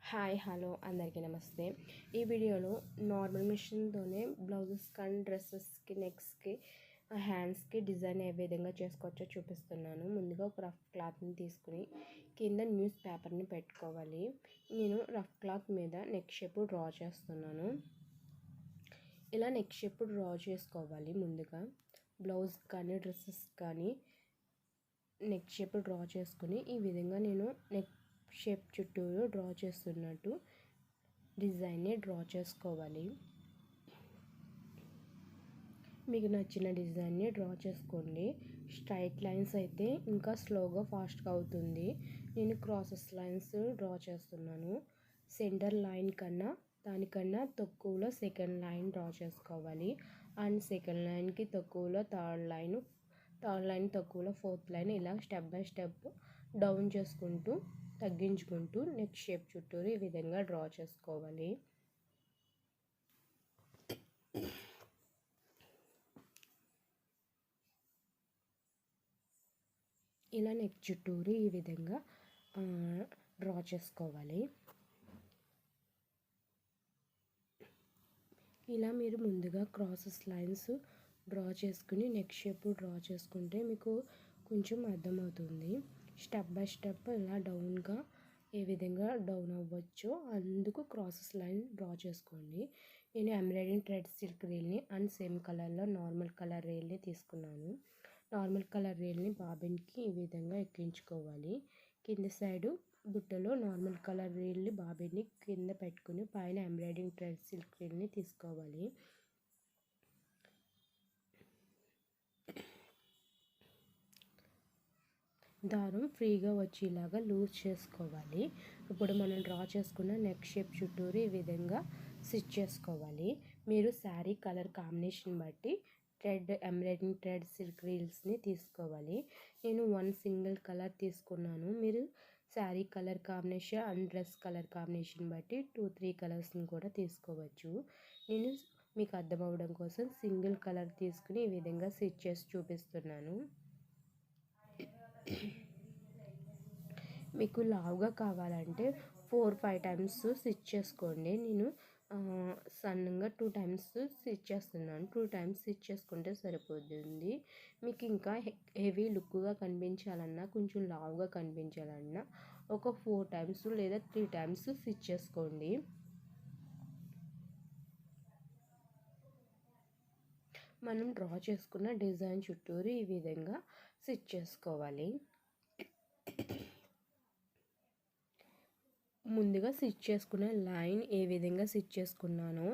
Hi hello అందరికీ నమస్తే. ఈ వీడియోలో నార్మల్ మిషన్తోనే బ్లౌజెస్ కానీ డ్రెస్సెస్కి నెక్స్ట్కి హ్యాండ్స్కి డిజైన్ ఏ విధంగా చేసుకోవచ్చో చూపిస్తున్నాను. ముందుగా ఒక రఫ్ క్లాత్ని తీసుకుని కింద న్యూస్ పేపర్ని పెట్టుకోవాలి. నేను రఫ్ క్లాత్ మీద నెక్ షేప్ డ్రా చేస్తున్నాను. ఇలా నెక్ షేప్ డ్రా చేసుకోవాలి. ముందుగా బ్లౌజ్ కానీ డ్రెస్సెస్ కానీ నెక్ షేప్ డ్రా చేసుకుని ఈ విధంగా నేను నెక్ షేప్ చుట్టూరు డ్రా చేస్తున్నట్టు డిజైన్ని డ్రా చేసుకోవాలి. మీకు నచ్చిన డిజైన్ని డ్రా చేసుకోండి. స్ట్రైట్ లైన్స్ అయితే ఇంకా స్లోగా ఫాస్ట్గా అవుతుంది. నేను క్రాసెస్ లైన్స్ డ్రా చేస్తున్నాను. సెంటర్ లైన్ కన్నా దానికన్నా తక్కువలో సెకండ్ లైన్ డ్రా చేసుకోవాలి. అండ్ సెకండ్ లైన్కి తక్కువలో థర్డ్ లైన్ తక్కువలో ఫోర్త్ లైన్, ఇలా స్టెప్ బై స్టెప్ డౌన్ చేసుకుంటూ తగ్గించుకుంటూ నెక్ షేప్ చుట్టూరు ఈ విధంగా డ్రా చేసుకోవాలి. ఇలా నెక్ చుట్టూరు ఈ విధంగా డ్రా చేసుకోవాలి. ఇలా మీరు ముందుగా క్రాసెస్ లైన్స్ డ్రా చేసుకుని నెక్ షేప్ డ్రా చేసుకుంటే మీకు కొంచెం అర్థమవుతుంది. స్టెప్ బై స్టెప్ ఇలా డౌన్గా ఏ విధంగా డౌన్ అవ్వచ్చో అందుకు క్రాసెస్ లైన్ డ్రా చేసుకోండి. నేను ఎంబ్రాయిడింగ్ థ్రెడ్ సిల్క్ రీల్ని అండ్ సేమ్ కలర్లో నార్మల్ కలర్ రీల్ని తీసుకున్నాను. నార్మల్ కలర్ రీల్ని బాబిన్కి ఈ విధంగా ఎక్కించుకోవాలి. కింద సైడు బుట్టలో నార్మల్ కలర్ రీల్ని బాబిన్ని కింద పెట్టుకుని పైన ఎంబ్రాయిడింగ్ థ్రెడ్ సిల్క్ రీల్ని తీసుకోవాలి. దారం ఫ్రీగా వచ్చేలాగా లూజ్ చేసుకోవాలి. ఇప్పుడు మనం డ్రా చేసుకున్న నెక్ షేప్ చుట్టూరు ఈ విధంగా స్టిచ్ చేసుకోవాలి. మీరు శారీ కలర్ కాంబినేషన్ బట్టి ఎంబ్రాయిడింగ్ థ్రెడ్ సిల్క్ రీల్స్ని తీసుకోవాలి. నేను వన్ సింగిల్ కలర్ తీసుకున్నాను. మీరు sari colour combination and dress colour combination బట్టి 2-3 కలర్స్ని కూడా తీసుకోవచ్చు. నేను మీకు అర్థం అవ్వడం కోసం సింగిల్ కలర్ తీసుకుని ఈ విధంగా స్టిచ్ చేసి చూపిస్తున్నాను. మీకు లావుగా కావాలంటే 4-5 టైమ్స్ స్టిచ్ చేసుకోండి. నేను సన్నంగా 2 టైమ్స్ స్టిచ్ చేస్తున్నాను. 2 టైమ్స్ స్టిచ్ చేసుకుంటే సరిపోతుంది. మీకు ఇంకా హెవీ లుక్గా కనిపించాలన్నా, కొంచెం లావుగా కనిపించాలన్నా ఒక 4 టైమ్స్ లేదా 3 టైమ్స్ స్టిచ్ చేసుకోండి. మనం డ్రా చేసుకున్న డిజైన్ చుట్టూరు ఈ విధంగా స్టిచ్ చేసుకోవాలి. ముందుగా స్టిచ్ చేసుకున్న లైన్ ఏ విధంగా స్టిచ్ చేసుకున్నానో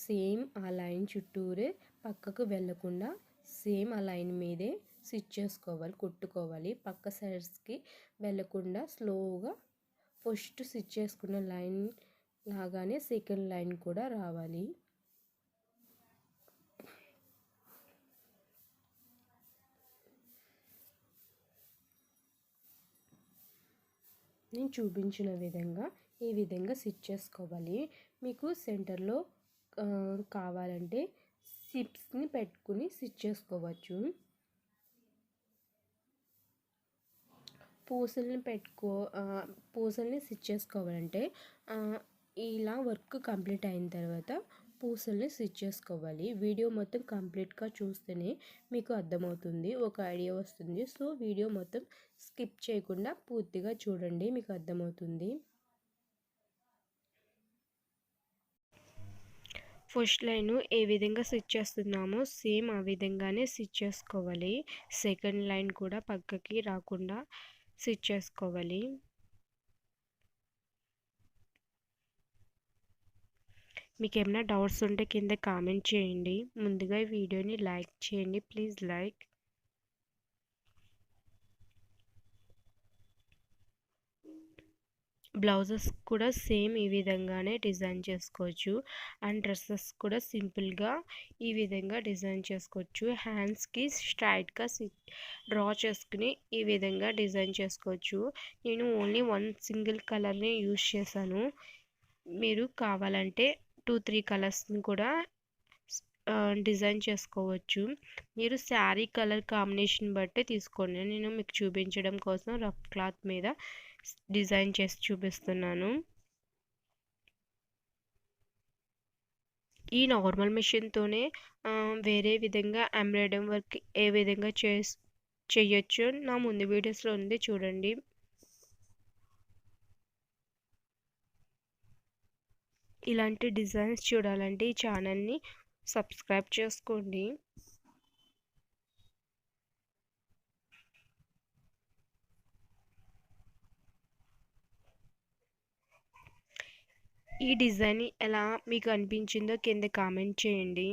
సేమ్ ఆ లైన్ చుట్టూరే పక్కకు వెళ్ళకుండా సేమ్ ఆ లైన్ మీదే స్టిచ్ చేసుకోవాలి, కుట్టుకోవాలి. పక్క సైడ్స్కి వెళ్ళకుండా స్లోగా ఫస్ట్ స్టిచ్ చేసుకున్న లైన్ లాగానే సెకండ్ లైన్ కూడా రావాలి. నేను చూపించిన విధంగా ఈ విధంగా స్టిచ్ చేసుకోవాలి. మీకు సెంటర్లో కావాలంటే సిప్స్ని పెట్టుకుని స్టిచ్ చేసుకోవచ్చు. పూసల్ని స్టిచ్ చేసుకోవాలంటే ఇలా వర్క్ కంప్లీట్ అయిన తర్వాత పూసల్ని స్టిచ్ చేసుకోవాలి. వీడియో మొత్తం కంప్లీట్గా చూస్తేనే మీకు అర్థమవుతుంది, ఒక ఐడియా వస్తుంది. సో వీడియో మొత్తం స్కిప్ చేయకుండా పూర్తిగా చూడండి, మీకు అర్థమవుతుంది. ఫస్ట్ లైన్ ఏ విధంగా స్టిచ్ చేస్తున్నామో సేమ్ ఆ విధంగానే స్టిచ్ చేసుకోవాలి. సెకండ్ లైన్ కూడా పక్కకి రాకుండా స్టిచ్ చేసుకోవాలి. మీకు ఏమైనా డౌట్స్ ఉంటే కింద కామెంట్ చేయండి. ముందుగా ఈ వీడియోని లైక్ చేయండి, ప్లీజ్ లైక్. బ్లౌజెస్ కూడా సేమ్ ఈ విధంగానే డిజైన్ చేసుకోవచ్చు. అండ్ డ్రెస్సెస్ కూడా సింపుల్గా ఈ విధంగా డిజైన్ చేసుకోవచ్చు. హ్యాండ్స్కి స్ట్రైట్గా డ్రా చేసుకుని ఈ విధంగా డిజైన్ చేసుకోవచ్చు. నేను ఓన్లీ వన్ సింగిల్ కలర్ని యూజ్ చేశాను. మీరు కావాలంటే 2-3 కలర్స్ని కూడా డిజైన్ చేసుకోవచ్చు. మీరు శారీ కలర్ కాంబినేషన్ బట్టి తీసుకోండి. నేను మీకు చూపించడం కోసం రఫ్ క్లాత్ మీద డిజైన్ చేసి చూపిస్తున్నాను. ఈ నార్మల్ మిషన్తోనే వేరే విధంగా ఎంబ్రాయిడరీ వర్క్ ఏ విధంగా చేయొచ్చో నా ముందు వీడియోస్లో ఉంది చూడండి. ఇలాంటి డిజైన్స్ చూడాలంటే ఈ ఛానల్ని సబ్స్క్రైబ్ చేసుకోండి. ఈ డిజైన్ ఎలా మీకు అనిపించిందో కింద కామెంట్ చేయండి.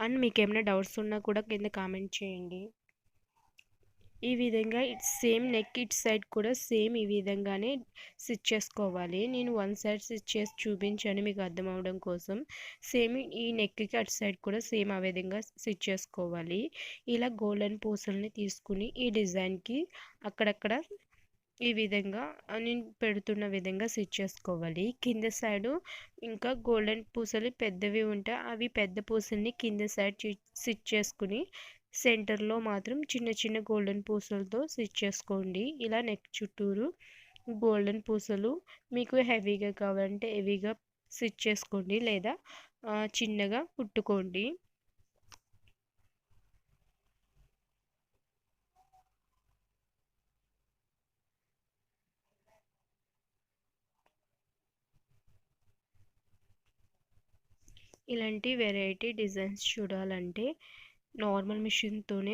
అండ్ మీకు ఏమైనా డౌట్స్ ఉన్నా కూడా కింద కామెంట్ చేయండి. ఈ విధంగా సేమ్ నెక్ ఇట్ సైడ్ కూడా సేమ్ ఈ విధంగానే స్టిచ్ చేసుకోవాలి. నేను వన్ సైడ్ స్టిచ్ చేసి చూపించాను మీకు అర్థం అవడం కోసం. సేమ్ ఈ నెక్కి అటు సైడ్ కూడా సేమ్ ఆ విధంగా స్టిచ్ చేసుకోవాలి. ఇలా గోల్డెన్ పూసల్ని తీసుకుని ఈ డిజైన్కి అక్కడక్కడ ఈ విధంగా నేను పెడుతున్న విధంగా స్టిచ్ చేసుకోవాలి. కింద సైడు ఇంకా గోల్డెన్ పూసలు పెద్దవి ఉంటే అవి పెద్ద పూసల్ని కింద సైడ్ స్టిచ్ చేసుకుని సెంటర్లో మాత్రం చిన్న చిన్న గోల్డెన్ పూసలతో స్టిచ్ చేసుకోండి. ఇలా నెక్ చుట్టూరు గోల్డెన్ పూసలు మీకు హెవీగా కావాలంటే హెవీగా స్టిచ్ చేసుకోండి, లేదా చిన్నగా కుట్టుకోండి. ఇలాంటి వెరైటీ డిజైన్స్ చూడాలంటే నార్మల్ మిషన్తోనే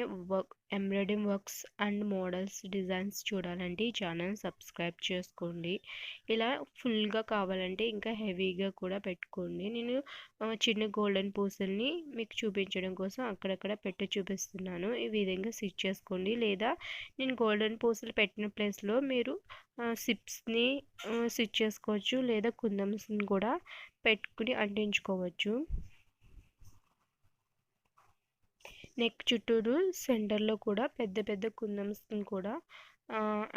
embroidery works and models designs చూడాలంటే ఈ ఛానల్ సబ్స్క్రైబ్ చేసుకోండి. ఇలా ఫుల్గా కావాలంటే ఇంకా హెవీగా కూడా పెట్టుకోండి. నేను చిన్న గోల్డెన్ పూసల్ని మీకు చూపించడం కోసం అక్కడక్కడ పెట్టి చూపిస్తున్నాను. ఈ విధంగా స్టిచ్ చేసుకోండి, లేదా నేను గోల్డెన్ పూసలు పెట్టిన ప్లేస్లో మీరు సిప్స్ని స్టిచ్ చేసుకోవచ్చు, లేదా కుందన్స్ని కూడా పెట్టుకుని అంటించుకోవచ్చు. నెక్ చుట్టూరు సెంటర్లో కూడా పెద్ద పెద్ద కుందన్స్ని కూడా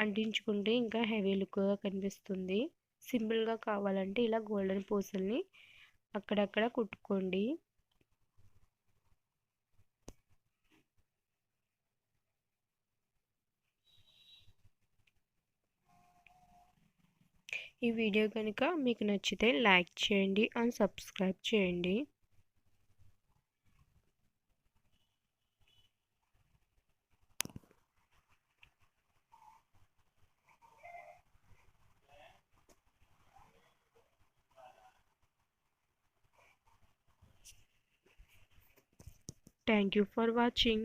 అంటించుకుంటే ఇంకా హెవీ లుక్గా కనిపిస్తుంది. సింపుల్గా కావాలంటే ఇలా గోల్డెన్ పూసల్ని అక్కడక్కడ కుట్టుకోండి. ఈ వీడియో కనుక మీకు నచ్చితే లైక్ చేయండి అండ్ సబ్స్క్రైబ్ చేయండి. Thank you for watching.